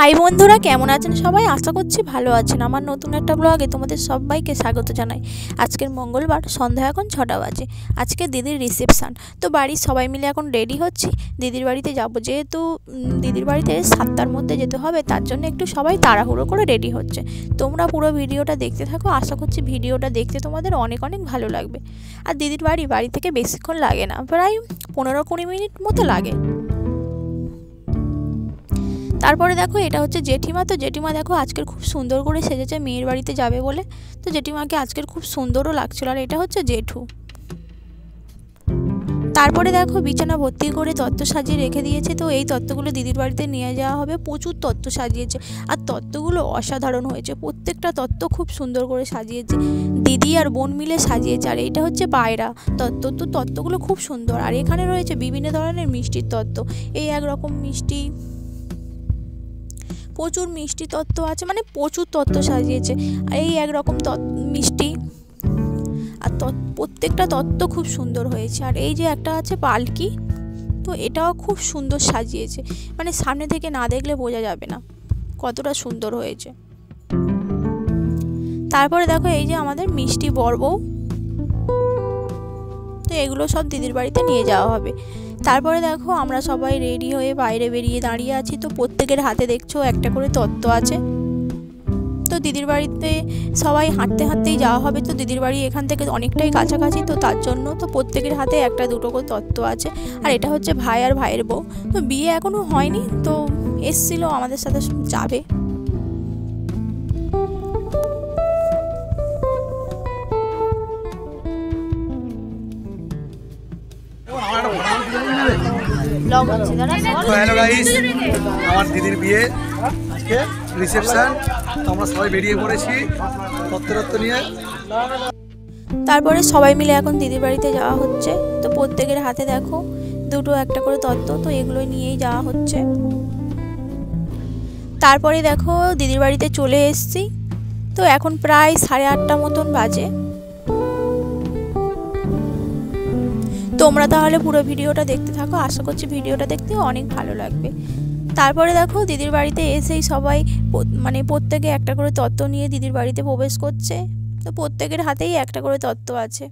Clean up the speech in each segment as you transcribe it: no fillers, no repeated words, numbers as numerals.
High বন্ধুরা, কেমন আছেন সবাই? আশা করছি ভালো আছেন। আমার নতুন একটা ব্লগে তোমাদের সবাইকে স্বাগত জানাই। আজকের মঙ্গলবার, সন্ধ্যা এখন 6টা বাজে। আজকে দিদির রিসেপশান, তো বাড়ির সবাই মিলে এখন রেডি হচ্ছি, দিদির বাড়িতে যাব। যেহেতু দিদির বাড়িতে 7টার মধ্যে যেতে হবে, তার জন্য একটু সবাই তাড়াহুড়ো করে রেডি হচ্ছে। তোমরা পুরো ভিডিওটা দেখতে থাকো, আশা করছি ভিডিওটা দেখতে তোমাদের অনেক অনেক ভালো লাগবে। আর দিদির বাড়ি থেকে বেশিক্ষণ লাগে না, প্রায় 15-20 মিনিট মতো লাগে। তারপরে দেখো, এটা হচ্ছে জেঠিমা। তো জেঠিমা দেখো আজকের খুব সুন্দর করে সেজেছে, মেয়ের বাড়িতে যাবে বলে। তো জেঠিমাকে আজকের খুব সুন্দরও লাগছিল। আর এটা হচ্ছে জেঠু। তারপরে দেখো বিছানা ভর্তি করে তত্ত্ব সাজিয়ে রেখে দিয়েছে। তো এই তত্ত্বগুলো দিদির বাড়িতে নিয়ে যাওয়া হবে। প্রচুর তত্ত্ব সাজিয়েছে, আর তত্ত্বগুলো অসাধারণ হয়েছে। প্রত্যেকটা তত্ত্ব খুব সুন্দর করে সাজিয়েছে, দিদি আর বোন মিলে সাজিয়েছে। আর এইটা হচ্ছে পায়রা তত্ত্ব। তো তত্ত্বগুলো খুব সুন্দর। আর এখানে রয়েছে বিভিন্ন ধরনের মিষ্টির তত্ত্ব। এই একরকম মিষ্টি, প্রচুর মিষ্টি তত্ত্ব আছে, মানে প্রচুর তত্ত্ব সাজিয়েছে। এই একরকম মিষ্টি, আর প্রত্যেকটা তত্ত্ব খুব সুন্দর হয়েছে। আর এই যে একটা আছে পালকি, তো এটাও খুব সুন্দর সাজিয়েছে, মানে সামনে থেকে না দেখলে বোঝা যাবে না কতটা সুন্দর হয়েছে। তারপরে দেখো এই যে আমাদের মিষ্টি বরবউ, তো এগুলো সব দিদির বাড়িতে নিয়ে যাওয়া হবে। তারপরে দেখো আমরা সবাই রেডি হয়ে বাইরে বেরিয়ে দাঁড়িয়ে আছি। তো প্রত্যেকের হাতে দেখছো একটা করে তত্ত্ব আছে। তো দিদির বাড়িতে সবাই হাঁটতে হাঁটতেই যাওয়া হবে। তো দিদির বাড়ি এখান থেকে অনেকটাই কাছাকাছি, তো তার জন্য তো প্রত্যেকের হাতে একটা দুটো করে তত্ত্ব আছে। আর এটা হচ্ছে ভাই আর ভাইয়ের বউ। তো বিয়ে এখনও হয়নি, তো এসছিল আমাদের সাথে যাবে। হ্যালো গাইস, আমার দিদির বিয়ে আজকে রিসেপশন, আমরা সবাই বেরিয়ে পড়েছি তত্ত্ব নিয়ে। তারপরে সবাই মিলে এখন দিদির বাড়িতে যাওয়া হচ্ছে। তো প্রত্যেকের হাতে দেখো দুটো একটা করে তত্ত্ব, তো এগুলোই নিয়েই যাওয়া হচ্ছে। তারপরে দেখো দিদির বাড়িতে চলে এসেছি। তো এখন প্রায় 8:30 মতন বাজে। তোমরা তাহলে পুরো ভিডিওটা দেখতে থাকো, আশা করছি ভিডিওটা দেখতে অনেক ভালো লাগবে। তারপরে দেখো দিদির বাড়িতে এসেই সবাই মানে প্রত্যেকে একটা করে তত্ত্ব নিয়ে দিদির বাড়িতে প্রবেশ করছে। তো প্রত্যেকের হাতেই একটা করে তত্ত্ব আছে।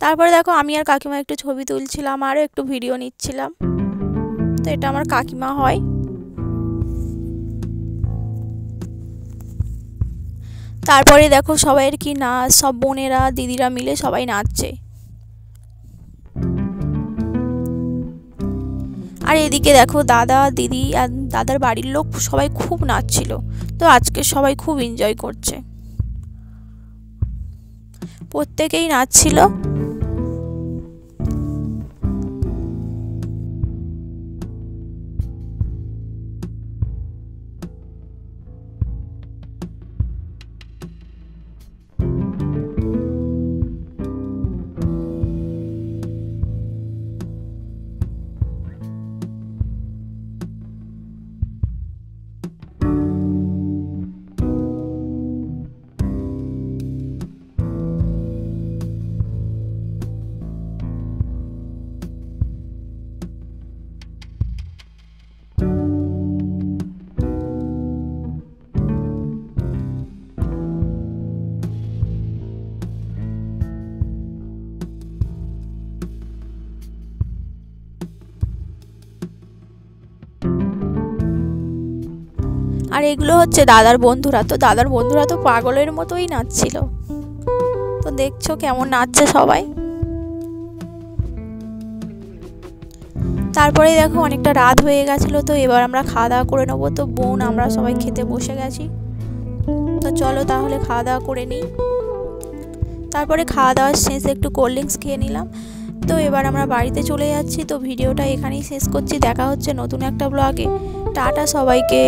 তারপরে দেখো আমি আর কাকিমা একটু ছবি তুলছিলাম, আরও একটু ভিডিও নিচ্ছিলাম। তো এটা আমার কাকিমা হয়। তারপরে দেখো সবাইয়ের কি নাচ, সব বোনেরা দিদিরা মিলে সবাই নাচছে। আর এদিকে দেখো দাদা, দিদি আর দাদার বাড়ির লোক সবাই খুব নাচছিল। তো আজকে সবাই খুব এনজয় করছে, প্রত্যেকেই নাচছিল। আর এগুলো হচ্ছে দাদার বন্ধুরা। তো দাদার বন্ধুরা তো পাগলের মতোই নাচছিল। তো দেখছো কেমন নাচছে সবাই। তারপরে দেখো অনেকটা রাত হয়ে গেছিলো, তো এবার আমরা খাওয়া দাওয়া করে নেবো। তো বোন আমরা সবাই খেতে বসে গেছি। তো চলো তাহলে খাওয়া দাওয়া করে নিই। তারপরে খাওয়া দাওয়ার শেষে একটু কোল্ড ড্রিঙ্কস খেয়ে নিলাম। তো এবার আমরা বাড়িতে চলে যাচ্ছি। তো ভিডিওটা এখানেই শেষ করছি, দেখা হচ্ছে নতুন একটা ব্লগে। টাটা সবাইকে।